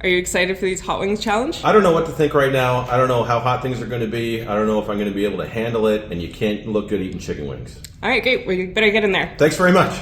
Are you excited for these Hot Wings Challenge? I don't know what to think right now. I don't know how hot things are going to be. I don't know if I'm going to be able to handle it, and you can't look good eating chicken wings. All right, great. We better get in there. Thanks very much.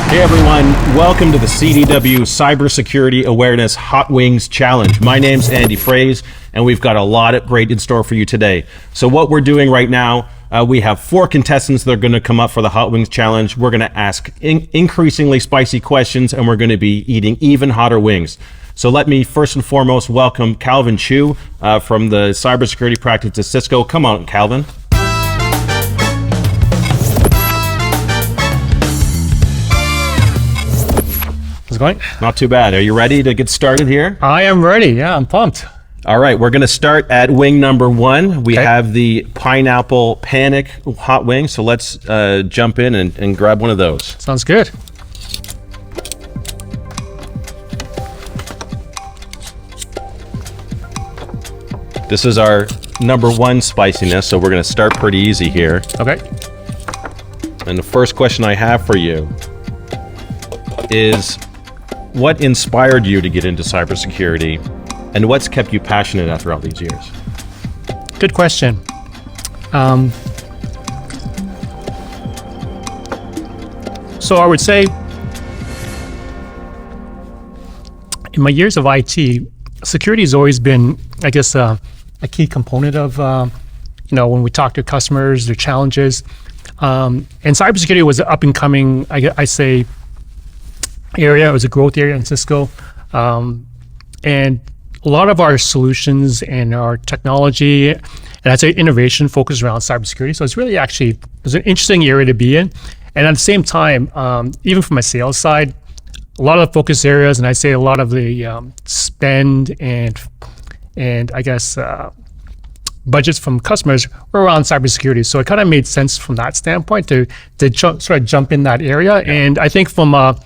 Hey everyone, welcome to the CDW Cybersecurity Awareness Hot Wings Challenge. My name's Andy Froese, and we've got a lot of great in store for you today. So what we're doing right now, we have 4 contestants that are going to come up for the Hot Wings Challenge. We're going to ask increasingly spicy questions, and we're going to be eating even hotter wings. So let me first and foremost welcome Calvin Chiu from the cybersecurity practice at Cisco. Come on, Calvin. How's it going? Not too bad. Are you ready to get started here? I am ready. Yeah, I'm pumped. All right, we're going to start at wing number 1. We have the pineapple panic hot wing. So let's jump in and grab one of those. Sounds good. This is our number 1 spiciness, so we're going to start pretty easy here. Okay. And the first question I have for you is, what inspired you to get into cybersecurity, and what's kept you passionate after all these years? Good question. So I would say, in my years of IT, security has always been, I guess, a key component of, when we talk to customers, their challenges. And cybersecurity was an up and coming, I say, area. It was a growth area in Cisco. And a lot of our solutions and our technology, and I'd say innovation, focused around cybersecurity. So it's really actually, it's an interesting area to be in. And at the same time, even from a sales side, a lot of the focus areas, and I'd say a lot of the spend and I guess budgets from customers were around cybersecurity. So it kind of made sense from that standpoint to sort of jump in that area. Yeah. And I think from a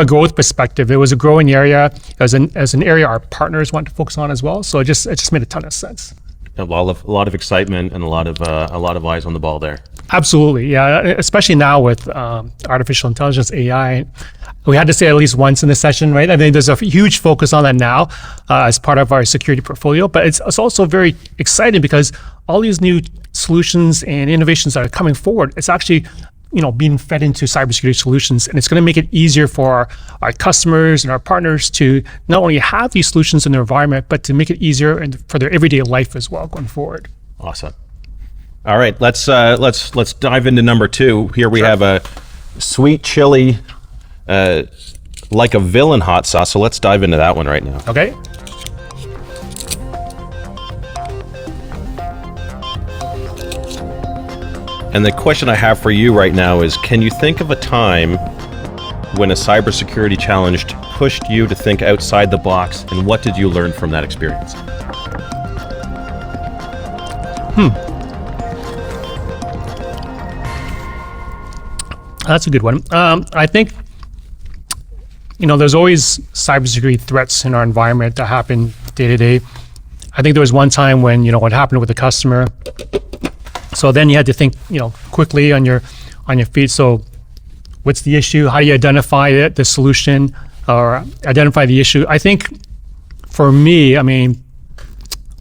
growth perspective, it was a growing area as an area our partners want to focus on as well. So it just made a ton of sense. A lot of excitement and a lot of eyes on the ball there. Absolutely, yeah. Especially now with artificial intelligence, AI. We had to say at least once in the session, right? I think there's a huge focus on that now as part of our security portfolio. But it's also very exciting because all these new solutions and innovations that are coming forward, it's actually being fed into cybersecurity solutions, and it's going to make it easier for our customers and our partners to not only have these solutions in their environment, but to make it easier and for their everyday life as well going forward. Awesome. All right, let's dive into number 2. Here we have a sweet chili, like a villain hot sauce. So let's dive into that one right now. Okay. And the question I have for you right now is, can you think of a time when a cybersecurity challenge pushed you to think outside the box, and what did you learn from that experience? That's a good one. I think, there's always cybersecurity threats in our environment that happen day to day. I think there was one time when, what happened with a customer. So then you had to think, quickly on your feet. So what's the issue? How do you identify it, the solution, or identify the issue? I think for me,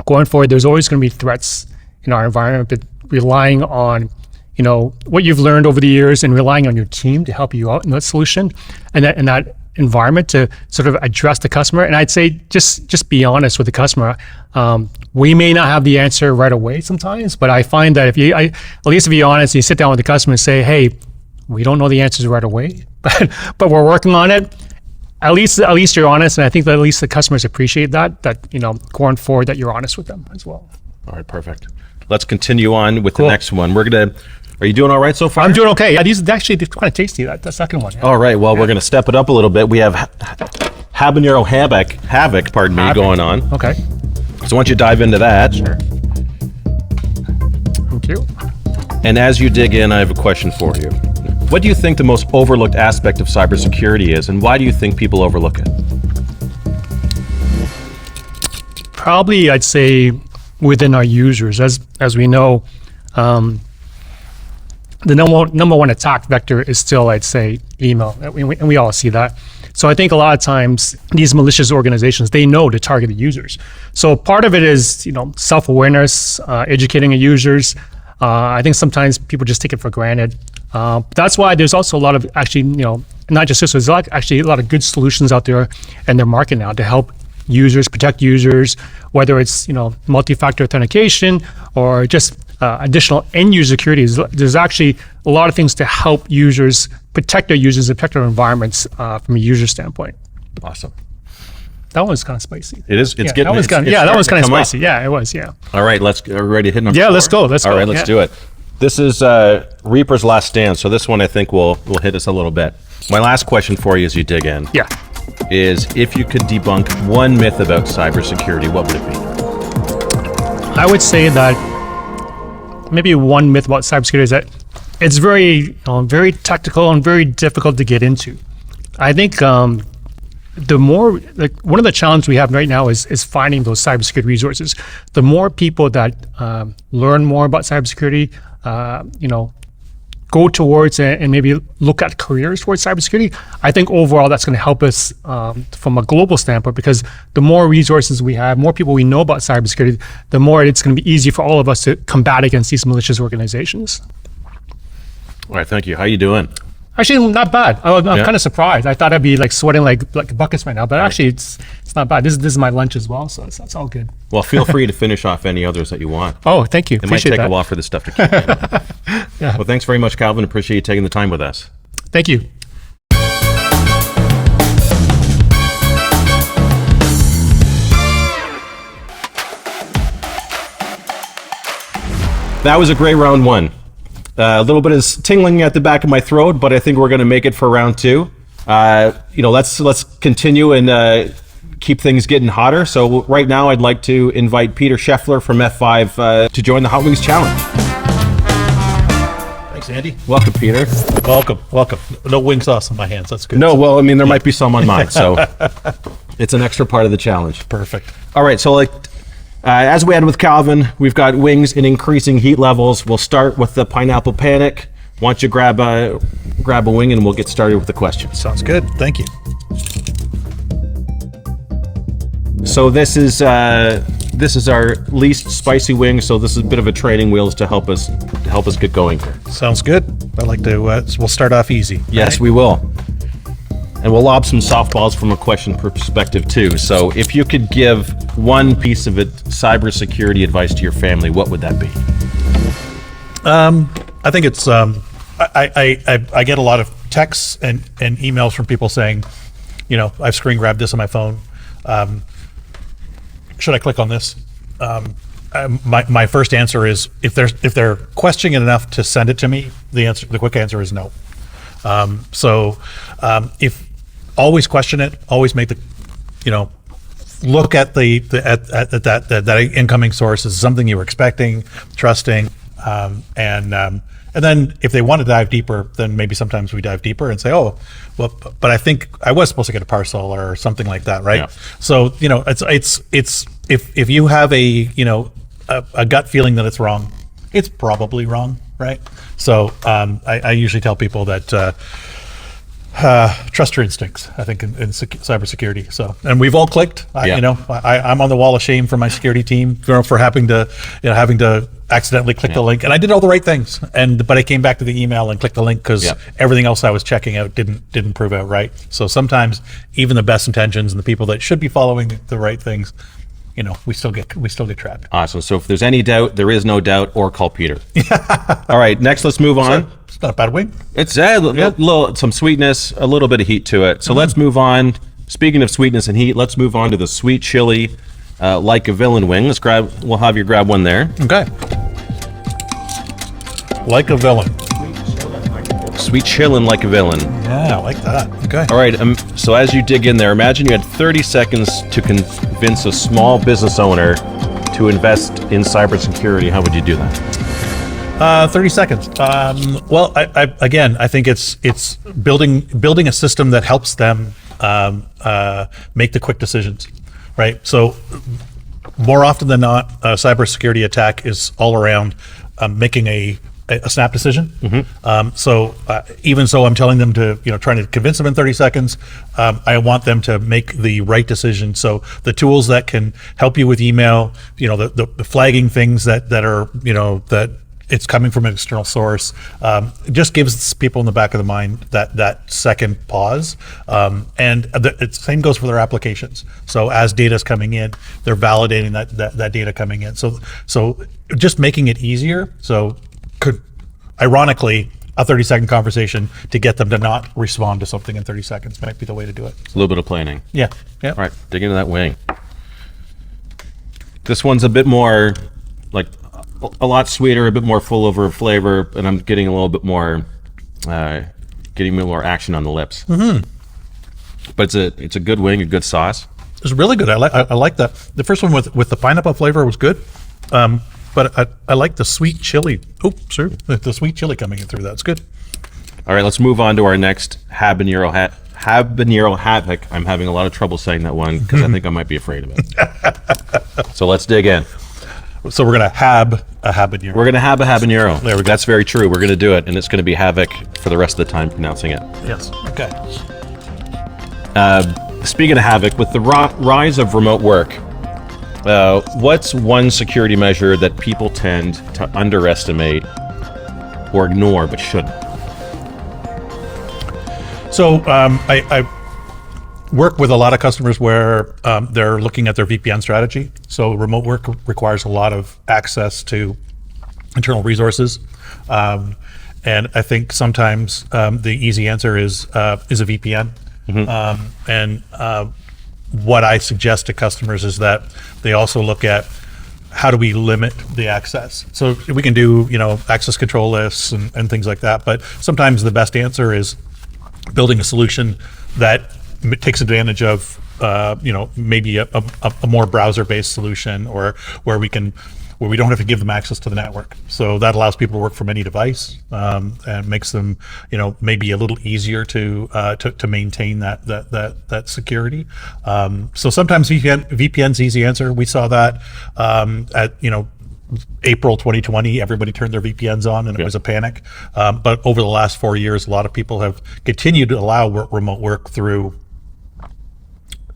going forward, there's always going to be threats in our environment, but relying on, what you've learned over the years and relying on your team to help you out in that solution and that environment to sort of address the customer. And I'd say just be honest with the customer. We may not have the answer right away sometimes, but I find that if you're honest, you sit down with the customer and say, hey, we don't know the answers right away, but we're working on it. At least you're honest, and I think that at least the customers appreciate that going forward that you're honest with them as well. All right, perfect. Let's continue on with the next one. Are you doing all right so far? I'm doing okay. Yeah, these actually kind of tasty, that second one. Yeah. All right, well, we're going to step it up a little bit. We have habanero havoc, going on. Okay. So why don't you dive into that? Sure. Thank you. And as you dig in, I have a question for you. What do you think the most overlooked aspect of cybersecurity is, and why do you think people overlook it? Probably, I'd say within our users, as we know, the number one attack vector is still, I'd say, email, and we all see that. So I think a lot of times these malicious organizations, they know to target the users. So part of it is, self-awareness, educating the users. I think sometimes people just take it for granted. That's why there's also a lot of actually, not just Cisco, there's actually a lot of good solutions out there in their market now to help users, protect users, whether it's, multi-factor authentication or just additional end user security. There's actually a lot of things to help users protect their users and protect their environments from a user standpoint. Awesome. That one was kind of spicy. It is. It's getting. That was kind of, that was kind of spicy. Up. Yeah, it was. Yeah. All right. Are we ready to hit number 4? Yeah, let's go. All right, let's do it. This is Reaper's Last Stand. So this one I think will hit us a little bit. My last question for you as you dig in. Yeah. Is if you could debunk one myth about cybersecurity, what would it be? I would say that maybe one myth about cybersecurity is that it's very, very technical and very difficult to get into. I think the more, one of the challenges we have right now is finding those cybersecurity resources. The more people that learn more about cybersecurity, go towards and maybe look at careers towards cybersecurity, I think overall that's going to help us from a global standpoint, because the more resources we have, more people we know about cybersecurity, the more it's going to be easy for all of us to combat against these malicious organizations. All right, thank you. How you doing? Actually, not bad. I'm kind of surprised. I thought I'd be sweating like buckets right now, but actually it's not bad. This is my lunch as well, so that's all good. Well, feel free to finish off any others that you want. Oh, thank you. It might take a while for this stuff to kick in. Yeah. Well, thanks very much, Calvin. Appreciate you taking the time with us. Thank you. That was a great round 1. A little bit of tingling at the back of my throat, but I think we're going to make it for round 2. Let's continue and keep things getting hotter. So right now, I'd like to invite Peter Scheffler from F5 to join the Hot Wings Challenge. Thanks, Andy. Welcome, Peter. Welcome. No wing sauce on my hands. That's good. No, well, I mean, there might be some on mine, so it's an extra part of the challenge. Perfect. All right, so as we had with Calvin, we've got wings in increasing heat levels. We'll start with the pineapple panic. Why don't you grab a wing and we'll get started with the questions. Sounds good. Thank you. So this is our least spicy wing. So this is a bit of a training wheels to help us get going here. Sounds good. I'd like to. We'll start off easy. Yes, we will. And we'll lob some softballs from a question perspective too. So if you could give one piece of cybersecurity advice to your family, what would that be? I think it's. I get a lot of texts and emails from people saying, I've screen grabbed this on my phone. Should I click on this? My first answer is if they're questioning it enough to send it to me, the quick answer is no. If always question it, always make look at that incoming source as something you were expecting, trusting, and then if they want to dive deeper, then maybe sometimes we dive deeper and say, oh, well, but I think I was supposed to get a parcel or something like that, right? Yeah. So it's if you have a gut feeling that it's wrong, it's probably wrong, right? So I usually tell people that trust your instincts, I think, in cybersecurity. So, and we've all clicked. I'm on the wall of shame for my security team for having to accidentally click the link, and I did all the right things. But I came back to the email and clicked the link because everything else I was checking out didn't prove out right. So sometimes even the best intentions and the people that should be following the right things, we still get trapped. Awesome. So if there's any doubt, there is no doubt, or call Peter. All right, next let's move on. It's not a bad wing. It's some sweetness, a little bit of heat to it. So let's move on. Speaking of sweetness and heat, let's move on to the sweet chili like a villain wing. We'll have you grab one there. Okay. Like a villain. Sweet chillin' like a villain. Yeah, I like that. Okay. All right. So as you dig in there, imagine you had 30 seconds to convince a small business owner to invest in cybersecurity. How would you do that? 30 seconds. Well, I think it's building a system that helps them make the quick decisions, right? So more often than not, a cybersecurity attack is all around making a snap decision. So even so, I'm telling them to, trying to convince them in 30 seconds. I want them to make the right decision. So the tools that can help you with email, the flagging things that are, that it's coming from an external source, it just gives people in the back of the mind that second pause. And the same goes for their applications. So as data is coming in, they're validating that data coming in. So just making it easier. So ironically, a 30-second conversation to get them to not respond to something in 30 seconds might be the way to do it. A little bit of planning. Yeah. All right, dig into that wing. This one's a bit more, like, a lot sweeter, a bit more full of flavor, and I'm getting a little bit more, getting more action on the lips. But it's a good wing, a good sauce. It's really good. I like that. The first one with the pineapple flavor was good. But I like the sweet chili. Oops, sir. The sweet chili coming in through. That's good. All right, let's move on to our next habanero havoc. I'm having a lot of trouble saying that one because I think I might be afraid of it. So let's dig in. So we're gonna have a habanero. We're gonna have a habanero. There we go. That's very true. We're gonna do it, and it's gonna be havoc for the rest of the time pronouncing it. Yes. Okay. Speaking of havoc, with the rise of remote work, what's one security measure that people tend to underestimate or ignore but shouldn't? So I work with a lot of customers where they're looking at their VPN strategy. So remote work requires a lot of access to internal resources. And I think sometimes the easy answer is a VPN. What I suggest to customers is that they also look at how do we limit the access. So we can do, access control lists and things like that. But sometimes the best answer is building a solution that takes advantage of, maybe a more browser-based solution, or where we don't have to give them access to the network. So that allows people to work from any device, and makes them, maybe a little easier to maintain that security. So sometimes VPN's the easy answer. We saw that at April 2020, everybody turned their VPNs on and it was a panic. But over the last 4 years, a lot of people have continued to allow remote work through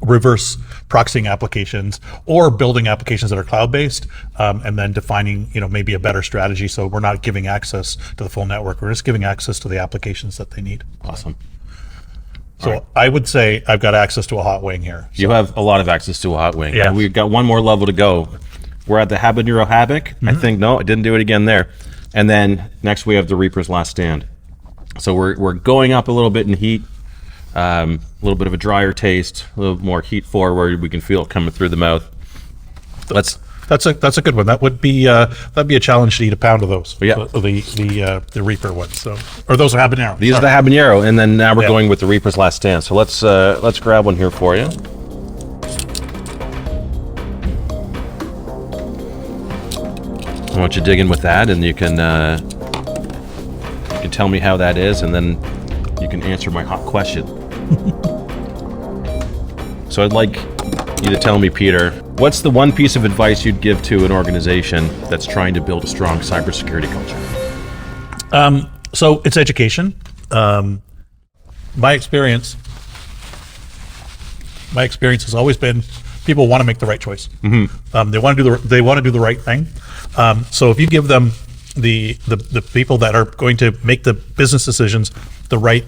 reverse proxying applications or building applications that are cloud-based, and then defining, maybe a better strategy. So we're not giving access to the full network. We're just giving access to the applications that they need. Awesome. So right. I would say I've got access to a hot wing here. You have a lot of access to a hot wing. Yeah. We've got one more level to go. We're at the habanero havoc. I think, no, I didn't do it again there. And then next we have the Reaper's Last Stand. So we're going up a little bit in heat. A little bit of a drier taste, a little more heat forward. We can feel it coming through the mouth. That's a good one. That would be that'd be a challenge to eat a pound of those. Yeah. The Reaper ones. So, or those are habanero. These are the habanero, and then now we're going with the Reaper's Last Stand. So let's grab one here for you. I want you to dig in with that, and you can tell me how that is, and then you can answer my hot question. So I'd like you to tell me, Peter, what's the one piece of advice you'd give to an organization that's trying to build a strong cybersecurity culture? So it's education. My experience has always been people want to make the right choice. They want to do the right thing. So if you give them the people that are going to make the business decisions the right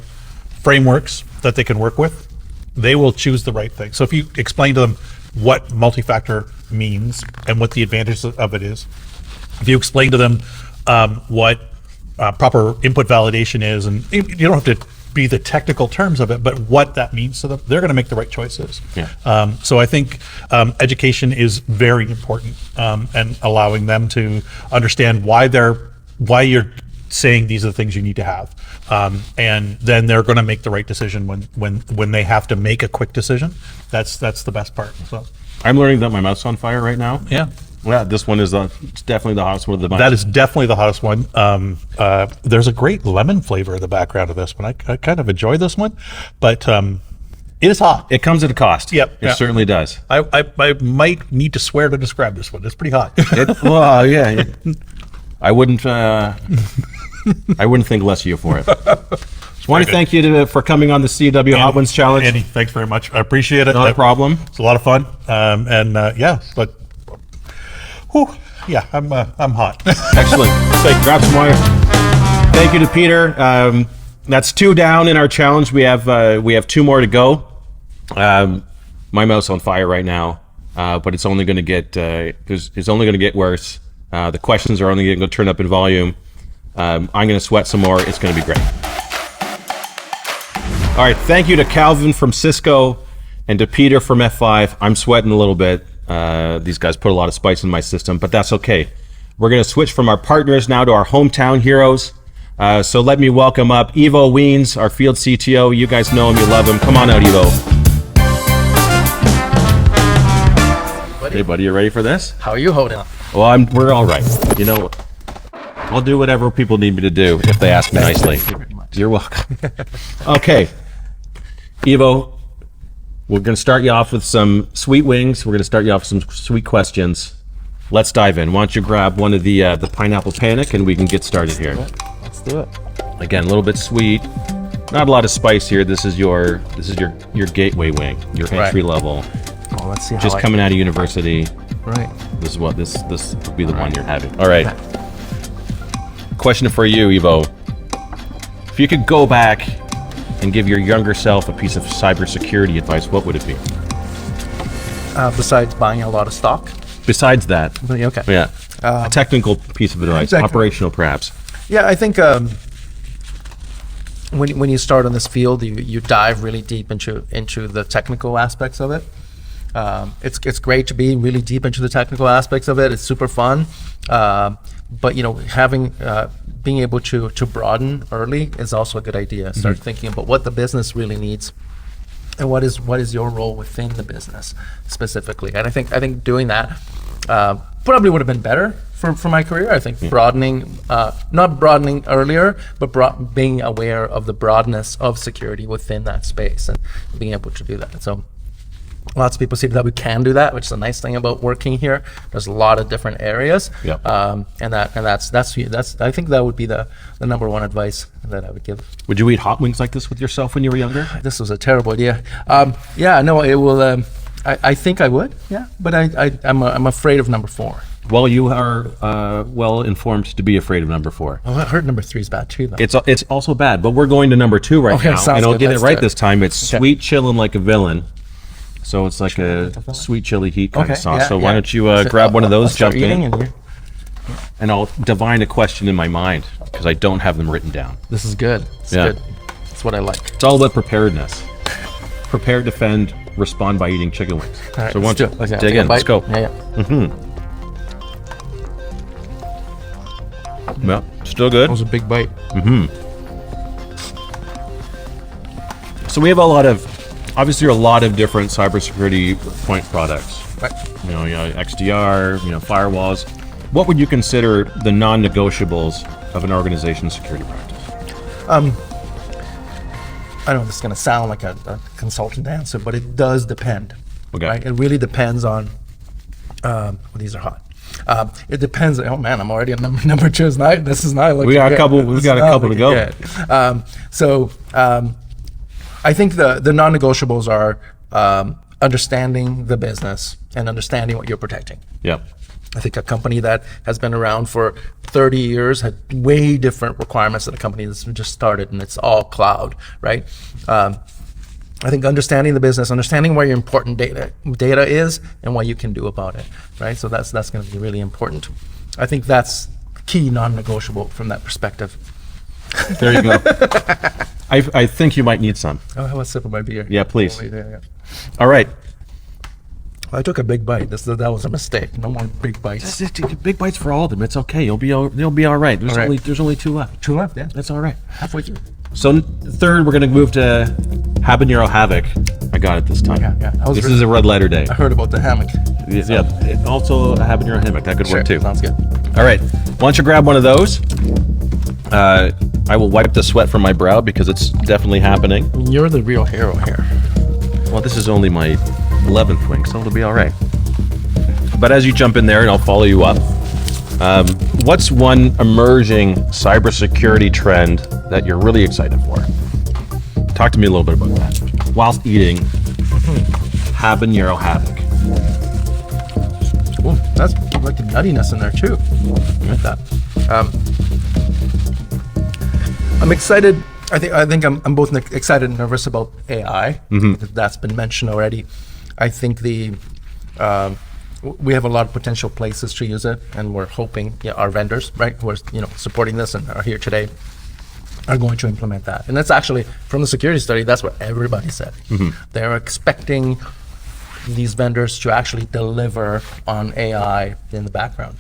frameworks that they can work with, they will choose the right thing. So if you explain to them what multi-factor means and what the advantage of it is, if you explain to them what proper input validation is, and you don't have to be the technical terms of it, but what that means to them, they're going to make the right choices. Yeah. So I think education is very important, and allowing them to understand why you're saying these are the things you need to have, and then they're going to make the right decision when they have to make a quick decision. That's the best part. So I'm learning that my mouth's on fire right now. yeah. Yeah, this one is it's definitely the hottest one of the bunch. That is definitely the hottest one. There's a great lemon flavor in the background of this one. I kind of enjoy this one, but It is hot. It comes at a cost. Yep. It certainly does. I might need to swear to describe this one. It's pretty hot. Well, yeah. I wouldn't think less of you for it. Just want to thank you for coming on the CW Hot Ones Challenge. Andy, thanks very much. I appreciate it. Not a problem. It's a lot of fun. But I'm hot. Excellent. Grab some water. Thank you to Peter. That's 2 down in our challenge. We have 2 more to go. My mouth's on fire right now, but it's only going to get worse. The questions are only going to turn up in volume. I'm going to sweat some more. It's going to be great. All right. Thank you to Calvin from Cisco and to Peter from F5. I'm sweating a little bit. These guys put a lot of spice in my system, but that's okay. We're going to switch from our partners now to our hometown heroes. So let me welcome up Ivo Wiens, our field CTO. You guys know him, you love him. Come on out, Ivo. Hey, buddy, you ready for this? How are you holding up? Well, we're all right. You know, I'll do whatever people need me to do if they ask me nicely. You're welcome. Okay, Ivo, we're going to start you off with some sweet wings. We're going to start you off with some sweet questions. Let's dive in. Why don't you grab one of the pineapple panic and we can get started here. Let's do it. Again, a little bit sweet. Not a lot of spice here. This is your gateway wing, your entry level. Oh, let's see how Just coming out of university. Right. This is what this would be the one you're having. All right. Question for you, Ivo. If you could go back and give your younger self a piece of cybersecurity advice, what would it be? Besides buying a lot of stock. Besides that, Okay. yeah, a technical piece of advice, operational perhaps. Yeah, I think when you start on this field, you dive really deep into the technical aspects of it. It's great to be really deep into the technical aspects of it. It's super fun, but having being able to broaden early is also a good idea. Start thinking about what the business really needs, and what is your role within the business specifically. And I think doing that probably would have been better for my career. I think broadening, not broadening earlier, but being aware of the broadness of security within that space and being able to do that. So lots of people see that we can do that, which is a nice thing about working here. There's a lot of different areas, Yep. and that's I think that would be the number one advice that I would give. Would you eat hot wings like this with yourself when you were younger? This was a terrible idea. No, it will. I think I would. Yeah, but I'm afraid of number 4. Well, you are well informed to be afraid of number 4. Oh, I heard number 3 is bad too, though. It's also bad, but we're going to number 2 right Okay, now, sounds and I'll good. get it Let's right do it. this time. It's Okay. sweet chillin' like a villain. So it's like a sweet chili heat kind of sauce. yeah, So yeah. why don't you grab one of I'll those, start jump eating in, and and I'll divine a question in my mind because I don't have them written down. this is good. It's Yeah. good. That's what I like. It's all about preparedness. Prepare, defend, respond by eating chicken wings. All right, So why let's don't do you it. Okay, dig take a in? Let's bite. go. Yeah. Well, still good. That was a big bite. So we have obviously a lot of different cybersecurity point products. Right. XDR, firewalls. What would you consider the non-negotiables of an organization's security practice? I know this is going to sound like a consultant answer, but it does depend. Okay. Right? It really depends on. These are hot. It depends. Oh man, I'm already on number 2. This is not looking We got a good. couple. This We is got a not couple to looking go. good. I think the non-negotiables are understanding the business and understanding what you're protecting. Yep. I think a company that has been around for 30 years had way different requirements than a company that's just started and it's all cloud, right? I think understanding the business, understanding where your important data is and what you can do about it, right? So that's going to be really important. I think that's key non-negotiable from that perspective. There you go. I think you might need some. I'll have a sip of my beer. Yeah, please. Yeah. All right. I took a big bite. That was a mistake. No more big bites. Big bites for all of them. It's okay. You'll be all right. There's All right. there's only 2 left. 2 left, yeah. That's all right. Halfway through. So third, we're gonna move to Habanero Havoc. I got it this time. Yeah. This is a red letter day. I heard about the hammock. Yeah. Also a Habanero Hammock. That could work too. Sounds good. All right. Why don't you grab one of those? I will wipe the sweat from my brow because it's definitely happening. You're the real hero here. Well, this is only my 11th wing, so it'll be all right. But as you jump in there, and I'll follow you up, what's one emerging cybersecurity trend that you're really excited for? Talk to me a little bit about that. Whilst eating habanero havoc. Ooh, that's like the nuttiness in there too. I like that. I'm excited. I think I'm both excited and nervous about AI. That's been mentioned already. I think we have a lot of potential places to use it, and we're hoping our vendors, right, who are supporting this and are here today, are going to implement that. And that's actually from the security study. That's what everybody said. They're expecting these vendors to actually deliver on AI in the background.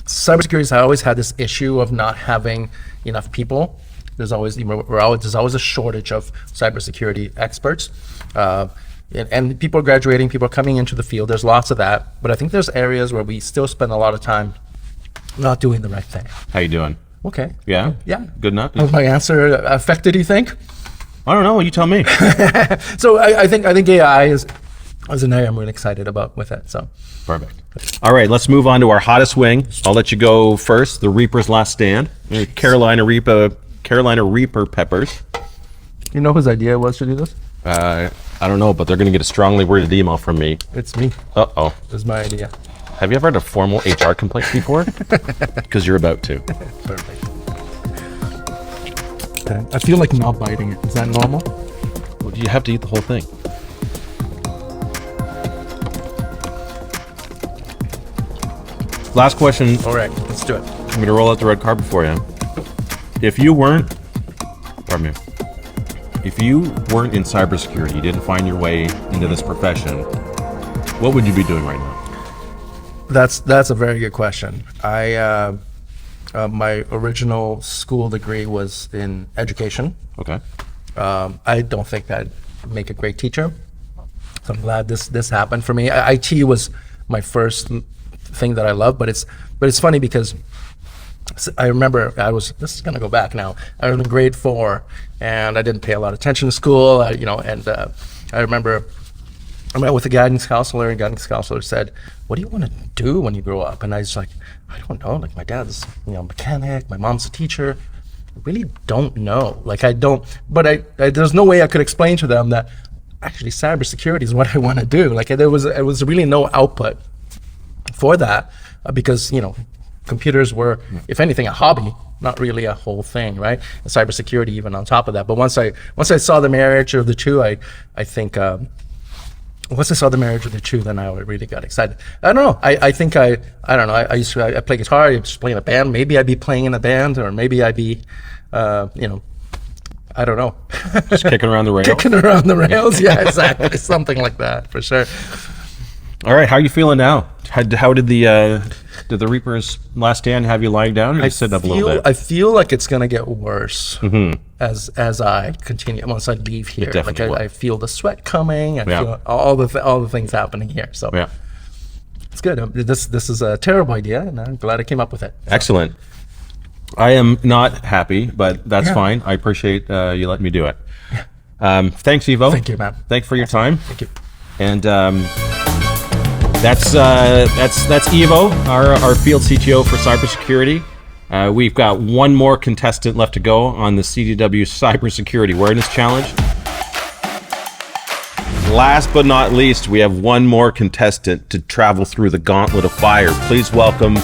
Cybersecurity has always had this issue of not having enough people. There's always a shortage of cybersecurity experts. And people are graduating, people are coming into the field. There's lots of that. But I think there's areas where we still spend a lot of time not doing the right thing. How you doing? Okay. Yeah? Yeah. Good enough? Was my answer affected, you think? I don't know. You tell me. So I think AI is an area I'm really excited about with it. So Perfect. All right, let's move on to our hottest wing. I'll let you go first. The Reaper's Last Stand. Carolina Reaper peppers. you know whose idea it was to do this? I don't know, but they're going to get a strongly worded email from me. It's me. Uh-oh. It was my idea. Have you ever had a formal HR complaint before? Because you're about to. Perfect. Okay. I feel like not biting it. Is that normal? Well, you have to eat the whole thing. Last question. All right, let's do it. I'm going to roll out the red carpet for you. If you weren't in cybersecurity, you didn't find your way into this profession, what would you be doing right now? That's a very good question. My original school degree was in education. Okay. I don't think I'd make a great teacher. So I'm glad this happened for me. IT was my first thing that I loved, but it's funny because I remember this is gonna go back now. I was in grade 4 and I didn't pay a lot of attention to school, I remember I met with a guidance counselor, and guidance counselor said, "What do you want to do when you grow up?" And I was like, "I don't know. Like, my dad's, a mechanic. My mom's a teacher. I really don't know. Like, I don't." But there's no way I could explain to them that actually cybersecurity is what I want to do. Like, there was really no output for that because computers were, if anything, a hobby, not really a whole thing, right? And cybersecurity even on top of that. But once I saw the marriage of the two, I think. Once I saw the marriage of the two, then I really got excited. I don't know. I think I don't know. I play guitar. I used to play in a band. Maybe I'd be playing in a band, or maybe I'd be, I don't know. Just kicking around the rails? Kicking around the rails, yeah, exactly. Something like that, for sure. All right, how are you feeling now? How did the Reaper's Last Stand have you lying down, or you sit up a little bit? I feel like it's gonna get worse as I continue. Once I leave here, like I feel the sweat coming. I feel all the things happening here. So yeah, it's good. This is a terrible idea, and I'm glad I came up with it. So. Excellent. I am not happy, but that's fine. I appreciate you letting me do it. Thanks, Evo. Thank you, man. Thanks for your time. Thank you. And that's Evo, our field CTO for cybersecurity. We've got one more contestant left to go on the CDW Cybersecurity Awareness Challenge. Last but not least, we have one more contestant to travel through the gauntlet of fire. Please welcome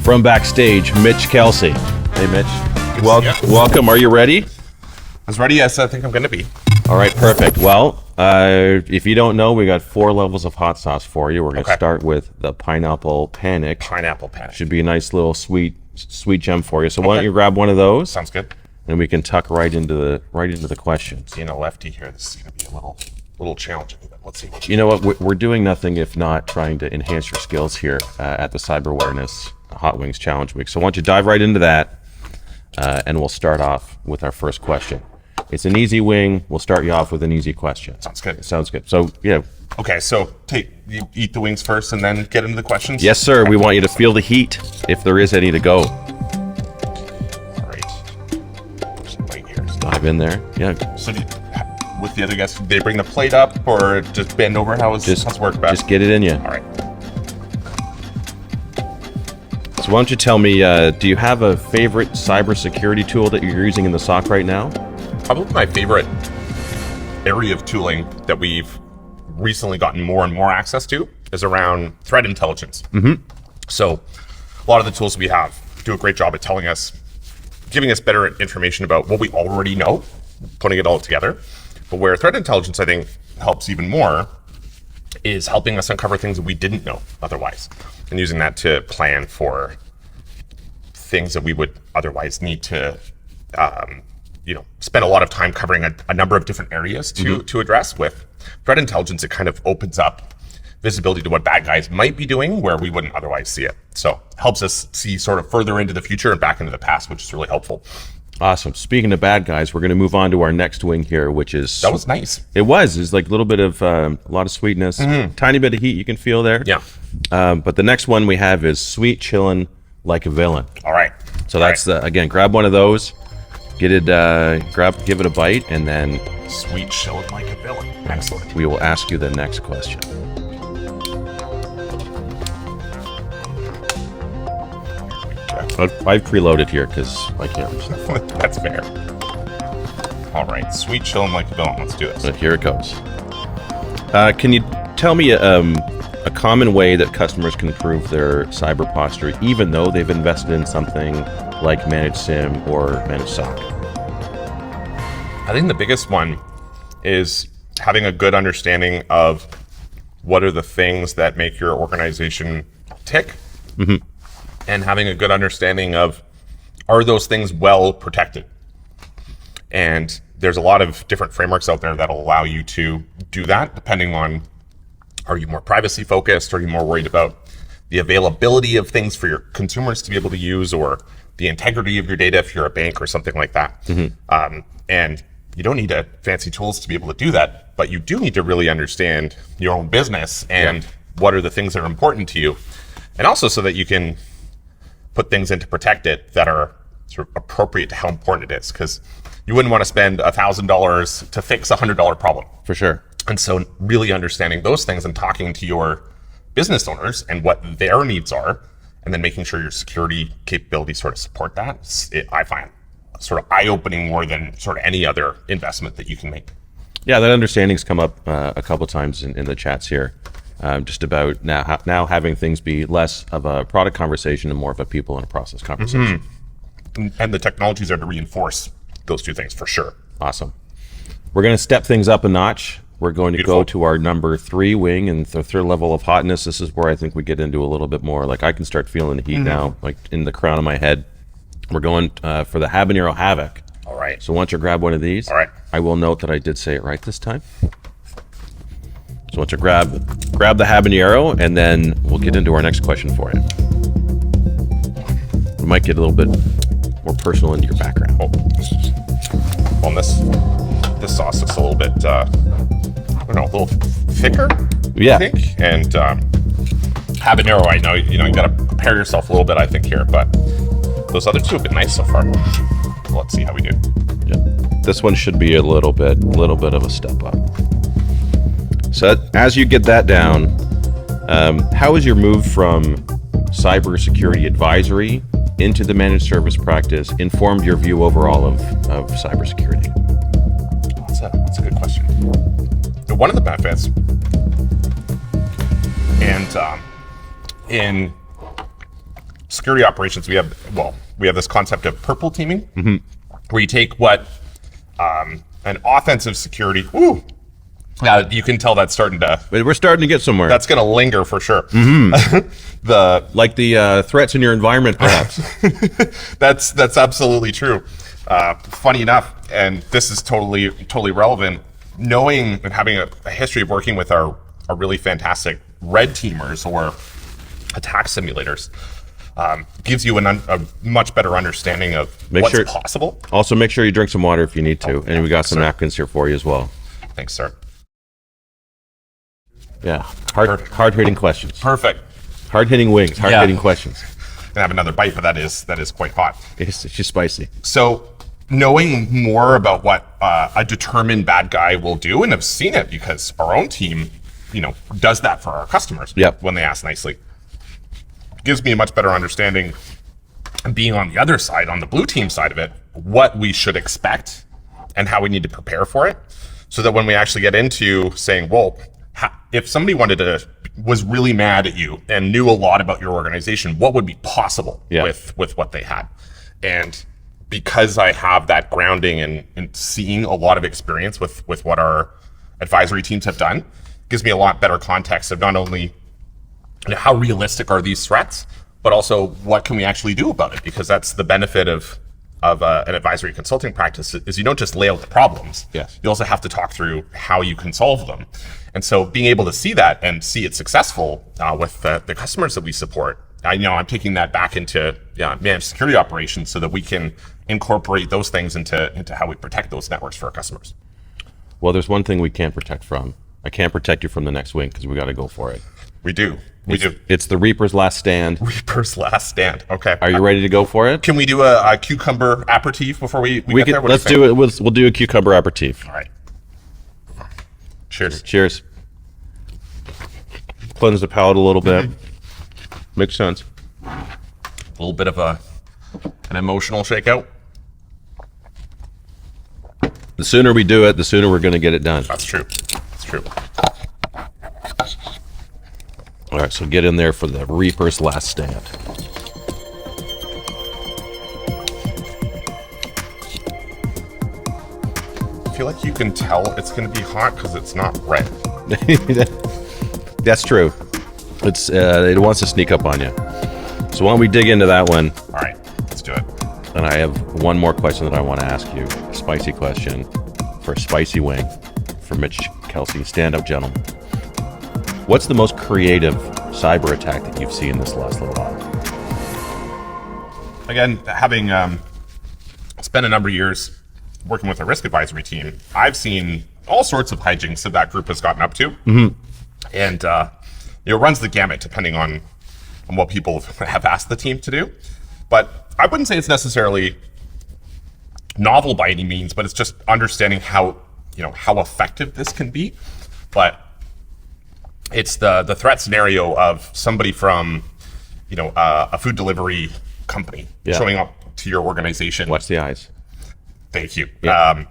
from backstage, Mitch Kelsey. Hey, Mitch. Welcome. Are you ready? As ready as I think I'm going to be. All right, perfect. Well, if you don't know, we got 4 levels of hot sauce for you. We're going to start with the Pineapple Panic. Pineapple Panic. Should be a nice little sweet gem for you. So why don't you grab one of those? Sounds good. And we can tuck right into the questions. Being a lefty here, this is going to be a little challenging, but let's see. You know what? We're doing nothing if not trying to enhance your skills here at the Cyber Awareness Hot Wings Challenge Week. So why don't you dive right into that, and we'll start off with our first question. It's an easy wing. We'll start you off with an easy question. Sounds good. Sounds good. So, yeah. Okay, so you eat the wings first and then get into the questions? Yes, sir. We want you to feel the heat, if there is any to go. All right. Just right here. Dive in there. Yeah. So with the other guests? Do they bring the plate up or just bend over? How's work best? Just get it in you. All right. So why don't you tell me, do you have a favorite cybersecurity tool that you're using in the SOC right now? Probably my favorite area of tooling that we've recently gotten more and more access to is around threat intelligence. So a lot of the tools we have do a great job at giving us better information about what we already know, putting it all together. But where threat intelligence, I think, helps even more is helping us uncover things that we didn't know otherwise, and using that to plan for things that we would otherwise need to spend a lot of time covering a number of different areas to address. With threat intelligence, it kind of opens up visibility to what bad guys might be doing where we wouldn't otherwise see it. So helps us see sort of further into the future and back into the past, which is really helpful. Awesome. Speaking of bad guys, we're going to move on to our next wing here, which is... That was nice. It was. It's like a little bit of, a lot of sweetness, tiny bit of heat you can feel there. Yeah. But the next one we have is sweet chillin' like a villain. All right. So that's, again, grab one of those, give it a bite, and then Sweet chillin' like a villain. Excellent. we will ask you the next question. I've preloaded here because I can't. That's fair. All right. Sweet chillin' like a villain. Let's do this. But here it goes. Can you tell me a common way that customers can improve their cyber posture even though they've invested in something like managed SIM or managed SOC? I think the biggest one is having a good understanding of what are the things that make your organization tick, and having a good understanding of, are those things well protected? And there's a lot of different frameworks out there that'll allow you to do that, depending on, are you more privacy focused? Are you more worried about the availability of things for your consumers to be able to use, or the integrity of your data if you're a bank or something like that? And you don't need fancy tools to be able to do that, but you do need to really understand your own business and what are the things that are important to you. And also so that you can put things in to protect it that are sort of appropriate to how important it is. Because you wouldn't want to spend $1,000 to fix a $100 problem. For sure. And so really understanding those things and talking to your business owners and what their needs are, and then making sure your security capabilities sort of support that, I find sort of eye-opening more than sort of any other investment that you can make. Yeah, that understanding's come up a couple times in the chats here. Just about now having things be less of a product conversation and more of a people and a process conversation. And the technologies are to reinforce those two things for sure. Awesome. We're going to step things up a notch. We're going to go to our number 3 wing and the third level of hotness. This is where I think we get into a little bit more. Like I can start feeling the heat now, like in the crown of my head. We're going for the Habanero Havoc. All right. So once you grab one of these, all right. I will note that I did say it right this time. So once you grab the habanero, and then we'll get into our next question for you. We might get a little bit more personal into your background. Well, this sauce is a little bit, I don't know, a little thicker. Yeah. I think. And habanero, I know you got to prepare yourself a little bit, I think here, but those other two have been nice so far. Let's see how we do. Yeah. This one should be a little bit of a step up. So as you get that down, how has your move from cybersecurity advisory into the managed service practice informed your view overall of cybersecurity? That's a good question. One of the benefits, and in security operations, we have this concept of purple teaming, where you take what an offensive security. You can tell that's starting to. But we're starting to get somewhere. That's going to linger for sure. The threats in your environment, perhaps. That's absolutely true. Funny enough, and this is totally relevant. Knowing and having a history of working with our really fantastic red teamers or attack simulators gives you a much better understanding of what's possible. Also, make sure you drink some water if you need to, and we got some napkins here for you as well. Thanks, sir. Yeah, hard-hitting questions. Perfect. Hard-hitting wings, hard-hitting questions. Gonna have another bite, but that is quite hot. It's just spicy. So knowing more about what a determined bad guy will do, and have seen it because our own team, does that for our customers. Yep. When they ask nicely, gives me a much better understanding. And being on the other side, on the blue team side of it, what we should expect and how we need to prepare for it, so that when we actually get into saying, well, if somebody was really mad at you and knew a lot about your organization, what would be possible with what they had? And because I have that grounding and seeing a lot of experience with what our advisory teams have done, gives me a lot better context of not only how realistic are these threats, but also what can we actually do about it? Because that's the benefit of an advisory consulting practice, is you don't just lay out the problems. Yes. You also have to talk through how you can solve them. And so being able to see that and see it successful with the customers that we support, I'm taking that back into managed security operations so that we can incorporate those things into how we protect those networks for our customers. Well, there's one thing we can't protect from. I can't protect you from the next wing because we got to go for it. We do. It's the Reaper's last stand. Reaper's last stand. Okay. Are you ready to go for it? Can we do a cucumber aperitif before we get there? Let's do it. We'll do a cucumber aperitif. All right. Cheers. Cheers. Cleanse the palate a little bit. Makes sense. A little bit of an emotional shakeout. The sooner we do it, the sooner we're going to get it done. That's true. That's true. All right, so get in there for the Reaper's last stand. I feel like you can tell it's going to be hot because it's not red. That's true. It wants to sneak up on you. So why don't we dig into that one? All right, let's do it. And I have one more question that I want to ask you. A spicy question for a spicy wing for Mitch, Kelsey. Stand up, gentlemen. What's the most creative cyber attack that you've seen this last little while? Again, having spent a number of years working with a risk advisory team, I've seen all sorts of hijinks that group has gotten up to. Mm-hmm. And it runs the gamut depending on what people have asked the team to do. But I wouldn't say it's necessarily novel by any means, but it's just understanding how effective this can be. But it's the threat scenario of somebody from, a food delivery company showing up to your organization. Watch the eyes. Thank you. Yeah.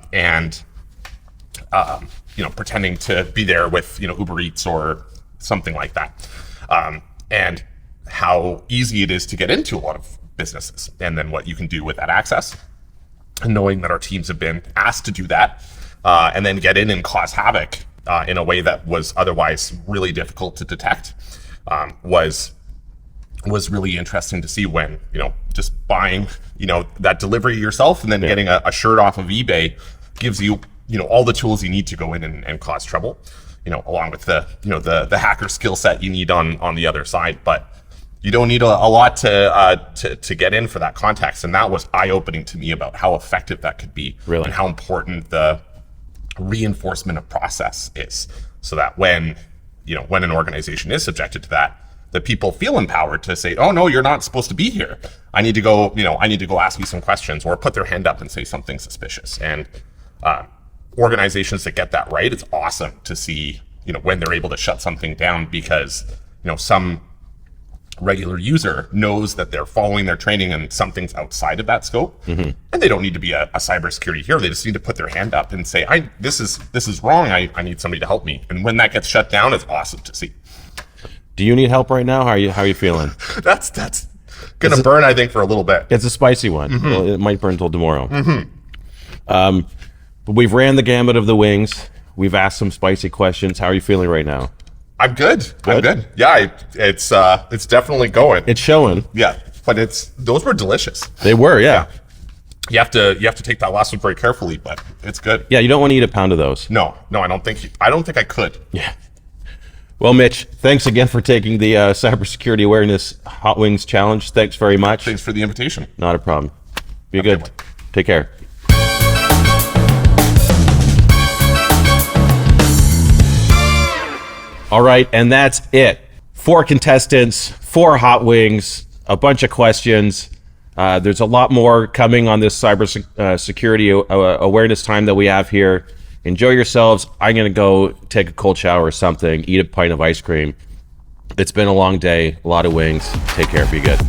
Pretending to be there with, Uber Eats or something like that. And how easy it is to get into a lot of businesses, and then what you can do with that access. And knowing that our teams have been asked to do that, and then get in and cause havoc in a way that was otherwise really difficult to detect, was really interesting to see when, just buying, that delivery yourself and then getting a shirt off of eBay gives you, all the tools you need to go in and cause trouble, along with the hacker skill set you need on the other side. But you don't need a lot to get in for that context. And that was eye-opening to me about how effective that could be. Really? And how important the reinforcement of process is, so that when an organization is subjected to that, the people feel empowered to say, oh no, you're not supposed to be here. I need to go ask you some questions, or put their hand up and say something suspicious. And organizations that get that right, it's awesome to see, when they're able to shut something down because, some regular user knows that they're following their training and something's outside of that scope. Mm-hmm. And they don't need to be a cybersecurity hero. They just need to put their hand up and say, this is wrong. I need somebody to help me. And when that gets shut down, it's awesome to see. Do you need help right now? How are you feeling? That's gonna burn, I think, for a little bit. It's a spicy one. Mm-hmm. Well, it might burn till tomorrow. Mm-hmm. But we've ran the gamut of the wings. We've asked some spicy questions. How are you feeling right now? I'm good. I'm good. Yeah, it's definitely going. It's showing. Yeah, but those were delicious. They were, yeah. You have to take that last one very carefully, but it's good. Yeah, you don't want to eat a pound of those. No, I don't think I could. Yeah. Well, Mitch, thanks again for taking the Cybersecurity Awareness Hot Wings Challenge. Thanks very much. Thanks for the invitation. Not a problem. Be good. Take care. All right, and that's it. 4 contestants, 4 hot wings, a bunch of questions. There's a lot more coming on this cybersecurity awareness time that we have here. Enjoy yourselves. I'm going to go take a cold shower or something, eat a pint of ice cream. It's been a long day, a lot of wings. Take care. Be good.